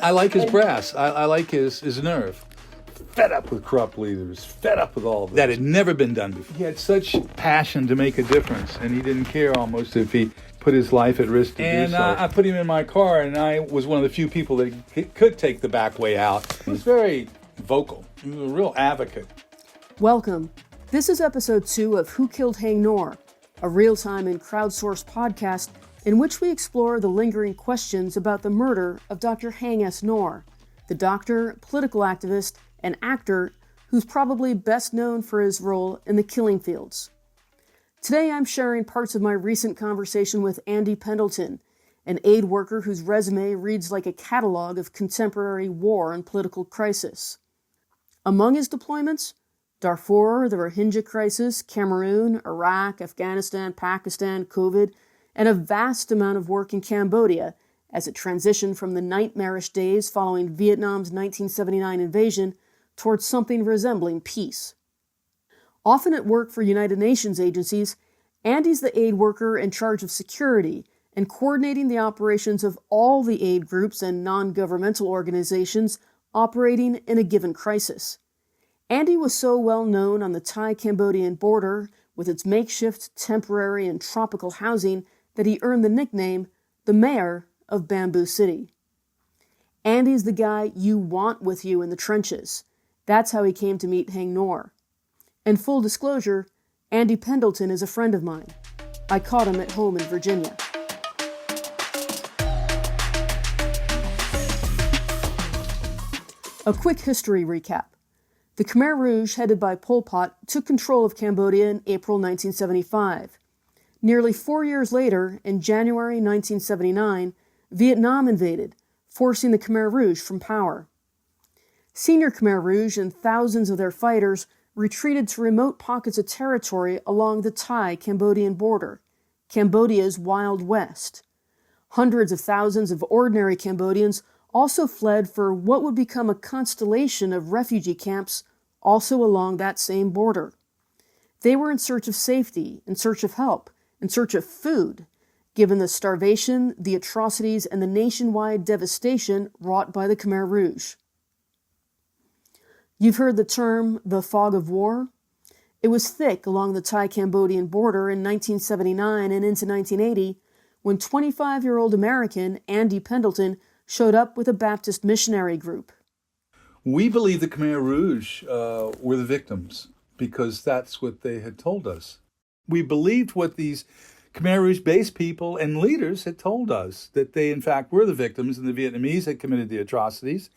I like his brass. I like his nerve. Fed up with corrupt leaders, fed up with all of that had never been done before. He had such passion to make a difference, and he didn't care almost if he put his life at risk to do so. I put him in my car, and I was one of the few people that could take the back way out. He was very vocal. He was a real advocate. Welcome. This is episode 2 of Who Killed Haing Ngor, a real-time and crowdsourced podcast in which we explore the lingering questions about the murder of Dr. Haing S. Ngor, the doctor, political activist, and actor who's probably best known for his role in the killing fields. Today I'm sharing parts of my recent conversation with Andy Pendleton, an aid worker whose resume reads like a catalog of contemporary war and political crisis. Among his deployments, Darfur, the Rohingya crisis, Cameroon, Iraq, Afghanistan, Pakistan, COVID, and a vast amount of work in Cambodia as it transitioned from the nightmarish days following Vietnam's 1979 invasion towards something resembling peace. Often at work for United Nations agencies, Andy's the aid worker in charge of security and coordinating the operations of all the aid groups and non-governmental organizations operating in a given crisis. Andy was so well known on the Thai-Cambodian border with its makeshift, temporary, and tropical housing that he earned the nickname the Mayor of Bamboo City. Andy's the guy you want with you in the trenches. That's how he came to meet Haing Ngor. And full disclosure, Andy Pendleton is a friend of mine. I caught him at home in Virginia. A quick history recap. The Khmer Rouge, headed by Pol Pot, took control of Cambodia in April 1975. Nearly 4 years later, in January 1979, Vietnam invaded, forcing the Khmer Rouge from power. Senior Khmer Rouge and thousands of their fighters retreated to remote pockets of territory along the Thai-Cambodian border, Cambodia's Wild West. Hundreds of thousands of ordinary Cambodians also fled for what would become a constellation of refugee camps also along that same border. They were in search of safety, in search of help, in search of food, given the starvation, the atrocities, and the nationwide devastation wrought by the Khmer Rouge. You've heard the term, the fog of war? It was thick along the Thai-Cambodian border in 1979 and into 1980 when 25-year-old American Andy Pendleton showed up with a Baptist missionary group. We believe the Khmer Rouge were the victims because that's what they had told us. We believed what these Khmer Rouge-based people and leaders had told us, that they in fact were the victims and the Vietnamese had committed the atrocities.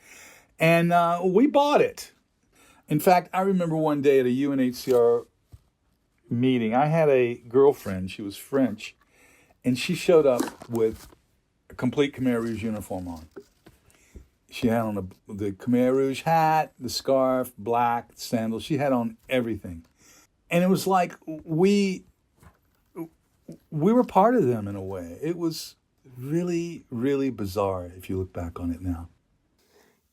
And we bought it. In fact, I remember one day at a UNHCR meeting, I had a girlfriend, she was French, and she showed up with a complete Khmer Rouge uniform on. She had on the Khmer Rouge hat, the scarf, black, sandals. She had on everything. And it was like we were part of them in a way. It was really, really bizarre if you look back on it now.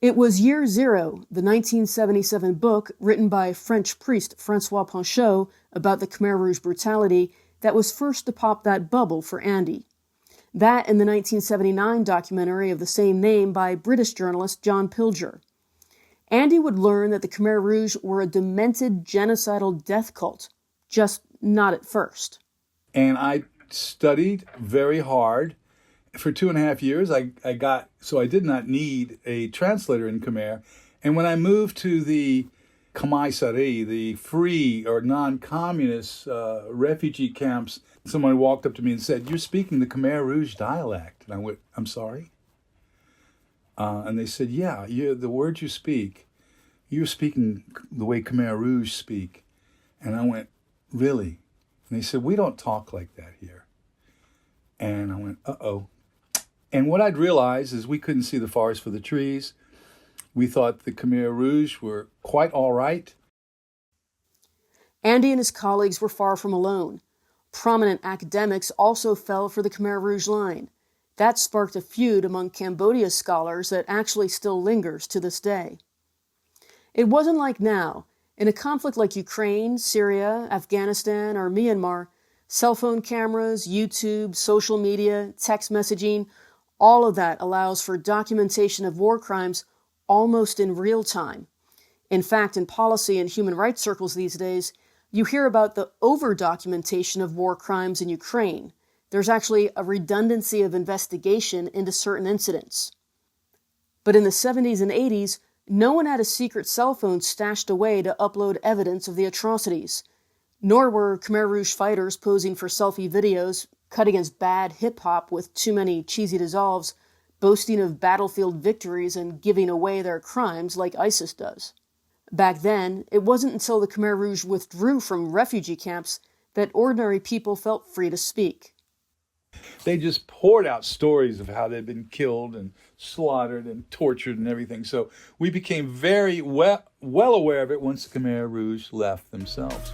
It was Year Zero, the 1977 book written by French priest Francois Panchaud about the Khmer Rouge brutality that was first to pop that bubble for Andy. That and the 1979 documentary of the same name by British journalist John Pilger. Andy would learn that the Khmer Rouge were a demented genocidal death cult, just not at first. And I studied very hard. For 2.5 years, I did not need a translator in Khmer. And when I moved to the Kamai Sari, the free or non-communist refugee camps, someone walked up to me and said, "You're speaking the Khmer Rouge dialect." And I went, "I'm sorry?" And they said, "Yeah, the words you speak, you're speaking the way Khmer Rouge speak." And I went, "Really?" And they said, "We don't talk like that here." And I went, uh-oh. And what I'd realized is we couldn't see the forest for the trees. We thought the Khmer Rouge were quite all right. Andy and his colleagues were far from alone. Prominent academics also fell for the Khmer Rouge line. That sparked a feud among Cambodia's scholars that actually still lingers to this day. It wasn't like now. In a conflict like Ukraine, Syria, Afghanistan, or Myanmar, cell phone cameras, YouTube, social media, text messaging, All of that allows for documentation of war crimes almost in real time. In fact, in policy and human rights circles these days, you hear about the over-documentation of war crimes in Ukraine. There's actually a redundancy of investigation into certain incidents. But in the 70s and 80s, no one had a secret cell phone stashed away to upload evidence of the atrocities. Nor were Khmer Rouge fighters posing for selfie videos, cut against bad hip-hop with too many cheesy dissolves, boasting of battlefield victories and giving away their crimes like ISIS does. Back then, it wasn't until the Khmer Rouge withdrew from refugee camps that ordinary people felt free to speak. They just poured out stories of how they'd been killed and slaughtered and tortured and everything. So we became very well aware of it once the Khmer Rouge left themselves.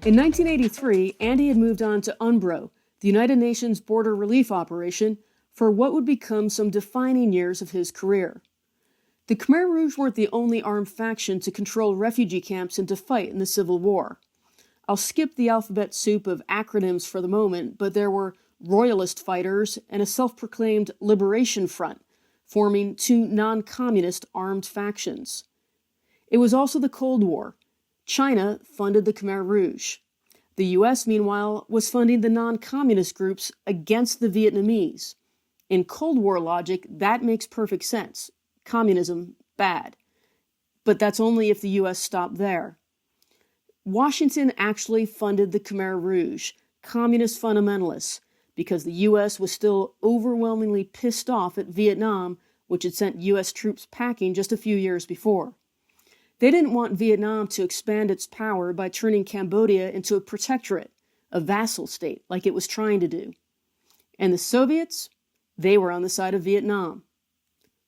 In 1983, Andy had moved on to UNBRO, the United Nations Border Relief Operation, for what would become some defining years of his career. The Khmer Rouge weren't the only armed faction to control refugee camps and to fight in the Civil War. I'll skip the alphabet soup of acronyms for the moment, but there were royalist fighters and a self-proclaimed Liberation Front, forming two non-communist armed factions. It was also the Cold War. China funded the Khmer Rouge. The U.S., meanwhile, was funding the non-communist groups against the Vietnamese. In Cold War logic, that makes perfect sense. Communism, bad. But that's only if the U.S. stopped there. Washington actually funded the Khmer Rouge, communist fundamentalists, because the U.S. was still overwhelmingly pissed off at Vietnam, which had sent U.S. troops packing just a few years before. They didn't want Vietnam to expand its power by turning Cambodia into a protectorate, a vassal state, like it was trying to do. And the Soviets? They were on the side of Vietnam.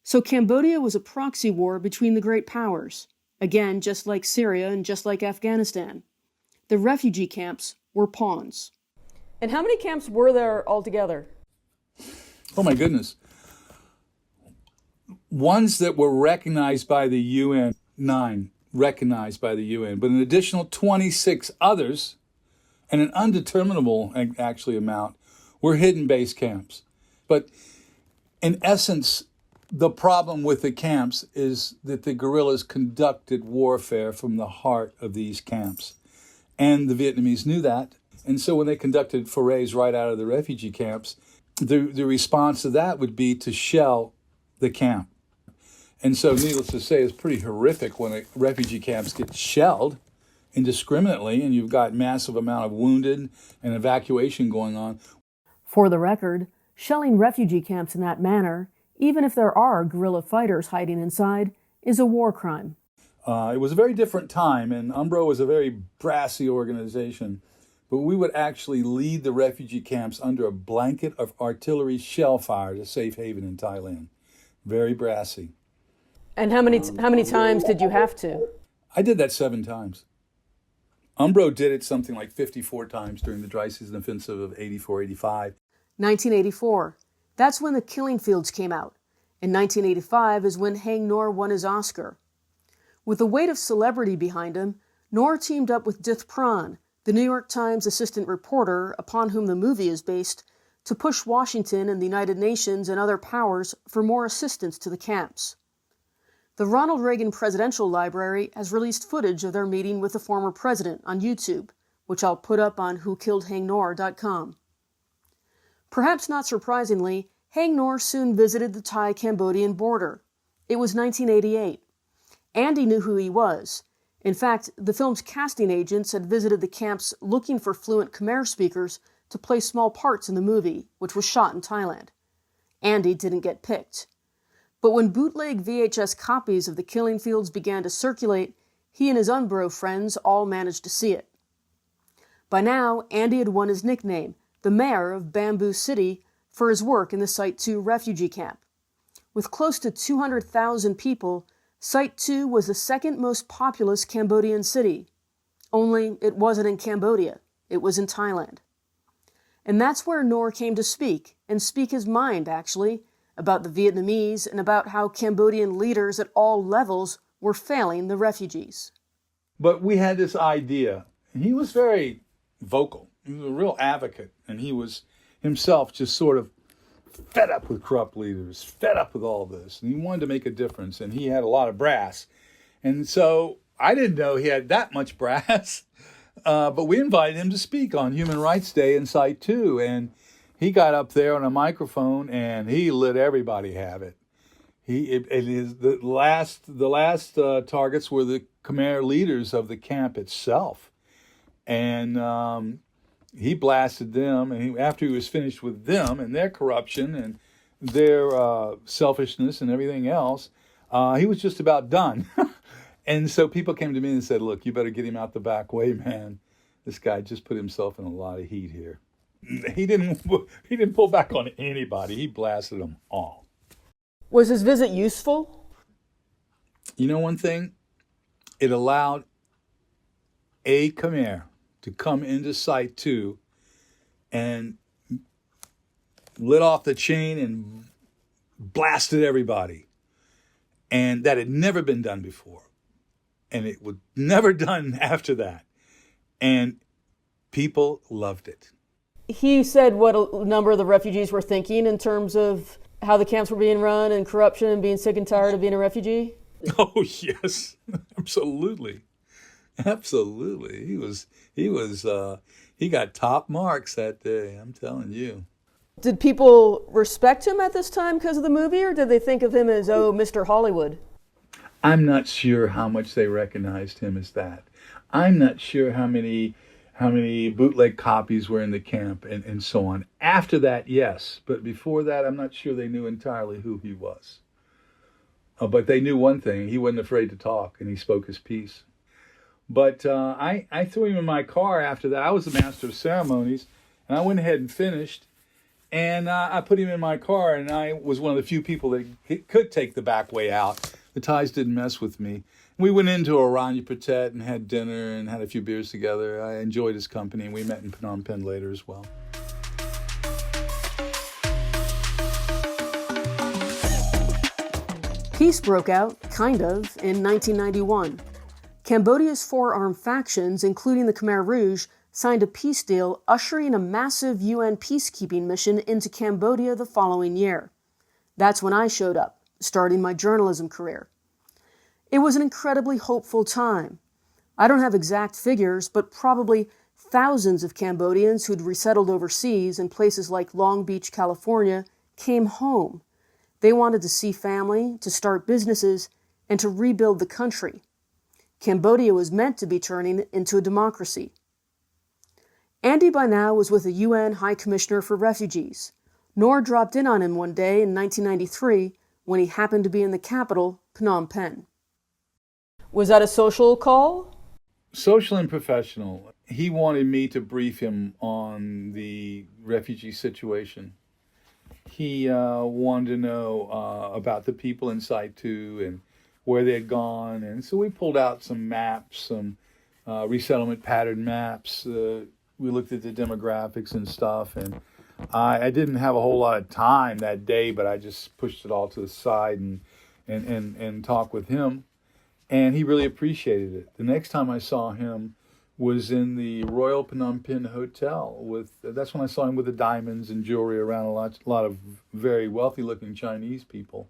So Cambodia was a proxy war between the great powers. Again, just like Syria and just like Afghanistan. The refugee camps were pawns. And how many camps were there altogether? Oh my goodness. Ones that were recognized by the UN, 9 recognized by the UN, but an additional 26 others, and an undeterminable actually amount, were hidden base camps. But in essence, the problem with the camps is that the guerrillas conducted warfare from the heart of these camps. And the Vietnamese knew that. And so when they conducted forays right out of the refugee camps, the response to that would be to shell the camp. And so needless to say, it's pretty horrific when refugee camps get shelled indiscriminately and you've got massive amount of wounded and evacuation going on. For the record, shelling refugee camps in that manner, even if there are guerrilla fighters hiding inside, is a war crime. It was a very different time, and UNBRO was a very brassy organization. But we would actually lead the refugee camps under a blanket of artillery shell fire to safe haven in Thailand. Very brassy. And how many times did you have to? I did that 7 times. UNBRO did it something like 54 times during the dry season offensive of 84-85. 1984. That's when The Killing Fields came out. And 1985 is when Haing Ngor won his Oscar. With the weight of celebrity behind him, Ngor teamed up with Dith Pran, the New York Times assistant reporter upon whom the movie is based, to push Washington and the United Nations and other powers for more assistance to the camps. The Ronald Reagan Presidential Library has released footage of their meeting with the former president on YouTube, which I'll put up on whokilledhaingnor.com. Perhaps not surprisingly, Haing Ngor soon visited the Thai-Cambodian border. It was 1988. Andy knew who he was. In fact, the film's casting agents had visited the camps looking for fluent Khmer speakers to play small parts in the movie, which was shot in Thailand. Andy didn't get picked. But when bootleg VHS copies of The Killing Fields began to circulate, he and his UNBRO friends all managed to see it. By now, Andy had won his nickname, the mayor of Bamboo City, for his work in the Site 2 refugee camp. With close to 200,000 people, Site 2 was the second most populous Cambodian city. Only it wasn't in Cambodia, it was in Thailand. And that's where Ngor came to speak, and speak his mind, actually, about the Vietnamese and about how Cambodian leaders at all levels were failing the refugees. But we had this idea, and he was very vocal. He was a real advocate, and he was himself just sort of fed up with corrupt leaders, fed up with all this, and he wanted to make a difference, and he had a lot of brass. And so I didn't know he had that much brass, but we invited him to speak on Human Rights Day in Site 2, and he got up there on a microphone, and he let everybody have it. The last targets were the Khmer leaders of the camp itself, and he blasted them. And after he was finished with them and their corruption and their selfishness and everything else, he was just about done. And so people came to me and said, "Look, you better get him out the back way, man. This guy just put himself in a lot of heat here." He didn't pull back on anybody. He blasted them all. Was his visit useful? You know one thing? It allowed a Khmer to come into Site 2 and lit off the chain and blasted everybody. And that had never been done before. And it was never done after that. And people loved it. He said what a number of the refugees were thinking in terms of how the camps were being run and corruption and being sick and tired of being a refugee? Oh, yes. Absolutely. Absolutely. He got top marks that day, I'm telling you. Did people respect him at this time because of the movie, or did they think of him as, Mr. Hollywood? I'm not sure how much they recognized him as that. I'm not sure how many bootleg copies were in the camp and so on. After that, yes. But before that, I'm not sure they knew entirely who he was. But they knew one thing. He wasn't afraid to talk, and he spoke his piece. But I threw him in my car after that. I was the master of ceremonies, and I went ahead and finished. And I put him in my car, and I was one of the few people that could take the back way out. The Thais didn't mess with me. We went into Oranje Patet and had dinner and had a few beers together. I enjoyed his company, and we met in Phnom Penh later as well. Peace broke out, kind of, in 1991. Cambodia's four armed factions, including the Khmer Rouge, signed a peace deal ushering a massive UN peacekeeping mission into Cambodia the following year. That's when I showed up, starting my journalism career. It was an incredibly hopeful time. I don't have exact figures, but probably thousands of Cambodians who'd resettled overseas in places like Long Beach, California, came home. They wanted to see family, to start businesses, and to rebuild the country. Cambodia was meant to be turning into a democracy. Andy by now was with the UN High Commissioner for Refugees. Ngor dropped in on him one day in 1993 when he happened to be in the capital, Phnom Penh. Was that a social call? Social and professional. He wanted me to brief him on the refugee situation. He wanted to know about the people in Site 2 and where they had gone. And so we pulled out some maps, some resettlement pattern maps. We looked at the demographics and stuff. And I didn't have a whole lot of time that day, but I just pushed it all to the side and talked with him. And he really appreciated it. The next time I saw him was in the Royal Phnom Penh Hotel. That's when I saw him with the diamonds and jewelry around a lot of very wealthy-looking Chinese people.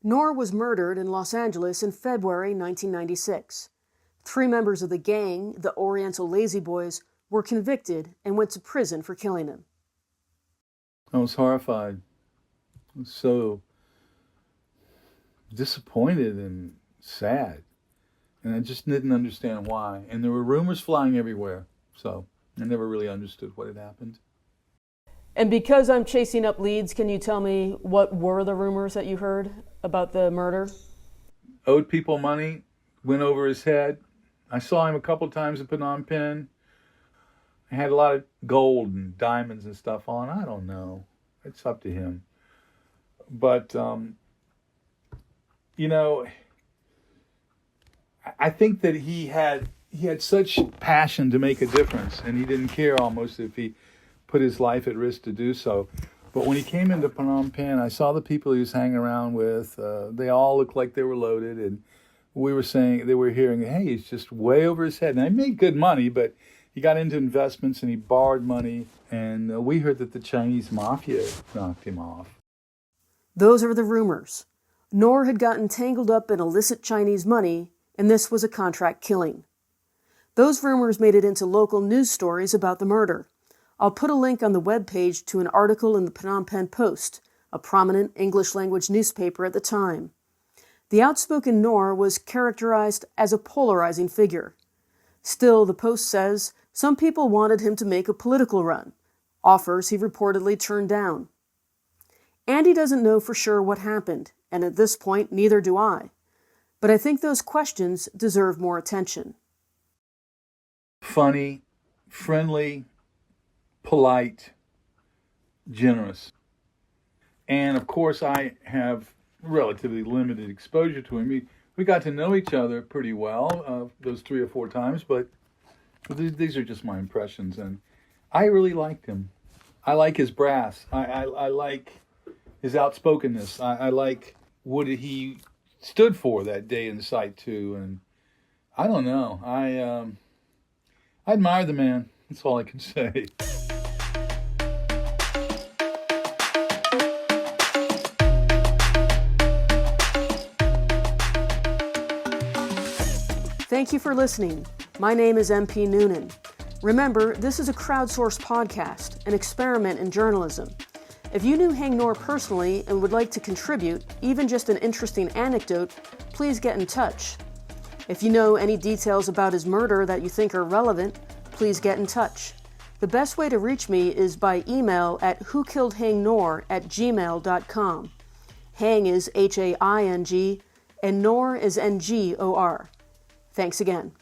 Ngor was murdered in Los Angeles in February 1996. 3 members of the gang, the Oriental Lazy Boys, were convicted and went to prison for killing him. I was horrified. I was so disappointed and sad. And I just didn't understand why. And there were rumors flying everywhere. So I never really understood what had happened. And because I'm chasing up leads, can you tell me what were the rumors that you heard about the murder? Owed people money, went over his head. I saw him a couple times in Phnom Penh. He had a lot of gold and diamonds and stuff on. I don't know. It's up to him. But, I think that he had such passion to make a difference, and he didn't care almost if he put his life at risk to do so. But when he came into Phnom Penh, I saw the people he was hanging around with. They all looked like they were loaded, and they were hearing, hey, he's just way over his head. And I made good money, but He got into investments and he borrowed money, and we heard that the Chinese mafia knocked him off. Those are the rumors. Ngor had gotten tangled up in illicit Chinese money, and this was a contract killing. Those rumors made it into local news stories about the murder. I'll put a link on the webpage to an article in the Phnom Penh Post, a prominent English-language newspaper at the time. The outspoken Ngor was characterized as a polarizing figure. Still, the Post says some people wanted him to make a political run, offers he reportedly turned down. Andy doesn't know for sure what happened, and at this point, neither do I. But I think those questions deserve more attention. Funny, friendly, polite, generous. And of course, I have relatively limited exposure to him. We got to know each other pretty well those 3 or 4 times, but these are just my impressions. And I really liked him. I like his brass. I like his outspokenness. I like what he stood for that day in sight too. And I don't know. I admire the man. That's all I can say. Thank you for listening. My name is MP Noonan. Remember, this is a crowdsourced podcast, an experiment in journalism. If you knew Haing Ngor personally and would like to contribute, even just an interesting anecdote, please get in touch. If you know any details about his murder that you think are relevant, please get in touch. The best way to reach me is by email at whokilledhaingnor@gmail.com. Haing is Haing, and Ngor is Ngor. Thanks again.